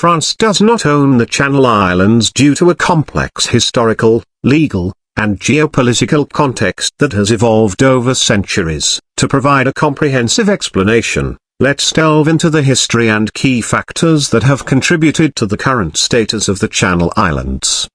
France does not own the Channel Islands due to a complex historical, legal, and geopolitical context that has evolved over centuries. To provide a comprehensive explanation, let's delve into the history and key factors that have contributed to the current status of the Channel Islands.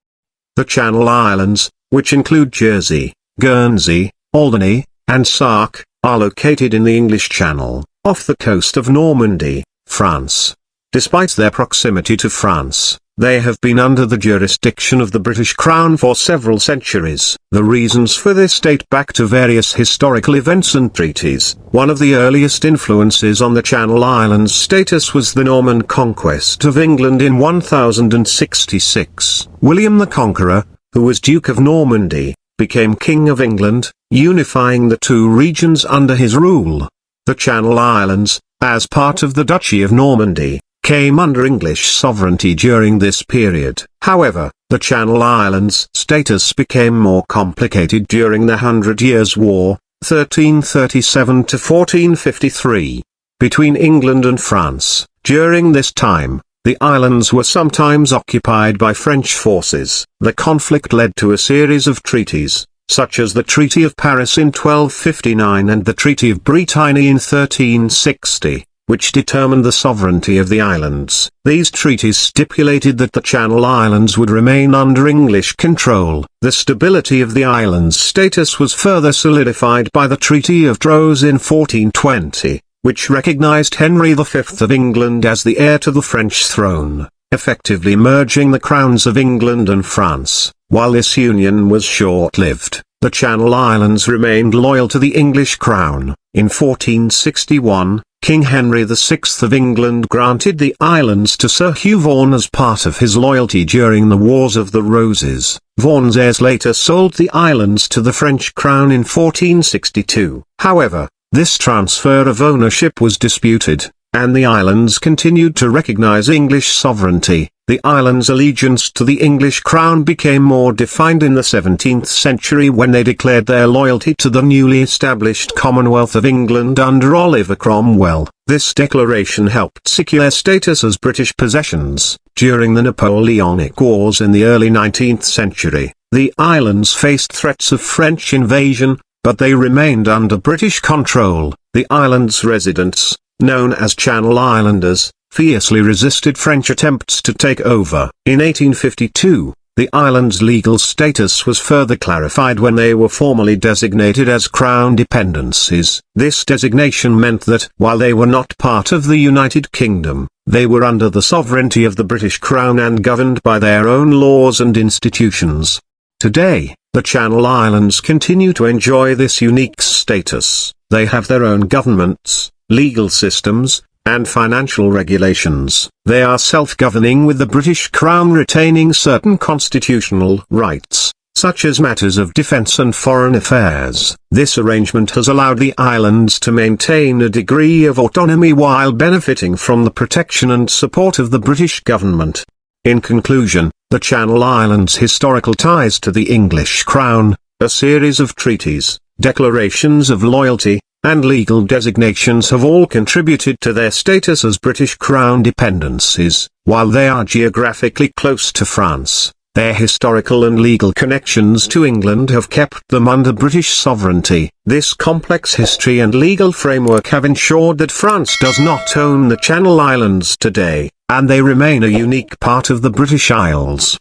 The Channel Islands, which include Jersey, Guernsey, Alderney, and Sark, are located in the English Channel, off the coast of Normandy, France. Despite their proximity to France, they have been under the jurisdiction of the British Crown for several centuries. The reasons for this date back to various historical events and treaties. One of the earliest influences on the Channel Islands' status was the Norman conquest of England in 1066. William the Conqueror, who was Duke of Normandy, became King of England, unifying the two regions under his rule. The Channel Islands, as part of the Duchy of Normandy, came under English sovereignty during this period. However, the Channel Islands' status became more complicated during the 100 Years' War, 1337 to 1453, between England and France. During this time, the islands were sometimes occupied by French forces. The conflict led to a series of treaties, such as the Treaty of Paris in 1259 and the Treaty of Bretagne in 1360. Which determined the sovereignty of the islands. These treaties stipulated that the Channel Islands would remain under English control. The stability of the islands' status was further solidified by the Treaty of Troyes in 1420, which recognized Henry V of England as the heir to the French throne, effectively merging the crowns of England and France. While this union was short-lived, the Channel Islands remained loyal to the English crown. In 1461, King Henry VI of England granted the islands to Sir Hugh Vaughan as part of his loyalty during the Wars of the Roses. Vaughan's heirs later sold the islands to the French crown in 1462. However, this transfer of ownership was disputed, and the islands continued to recognize English sovereignty. The islands' allegiance to the English crown became more defined in the 17th century when they declared their loyalty to the newly established Commonwealth of England under Oliver Cromwell. This declaration helped secure their status as British possessions. During the Napoleonic Wars in the early 19th century, the islands faced threats of French invasion, but they remained under British control. The islands' residents, known as Channel Islanders, fiercely resisted French attempts to take over. In 1852, the islands' legal status was further clarified when they were formally designated as Crown dependencies. This designation meant that, while they were not part of the United Kingdom, they were under the sovereignty of the British Crown and governed by their own laws and institutions. Today, the Channel Islands continue to enjoy this unique status. They have their own governments, legal systems, and financial regulations. They are self-governing, with the British Crown retaining certain constitutional rights, such as matters of defence and foreign affairs. This arrangement has allowed the islands to maintain a degree of autonomy while benefiting from the protection and support of the British government. In conclusion, the Channel Islands' historical ties to the English Crown, a series of treaties, declarations of loyalty, and legal designations have all contributed to their status as British Crown dependencies. While they are geographically close to France, their historical and legal connections to England have kept them under British sovereignty. This complex history and legal framework have ensured that France does not own the Channel Islands today, and they remain a unique part of the British Isles.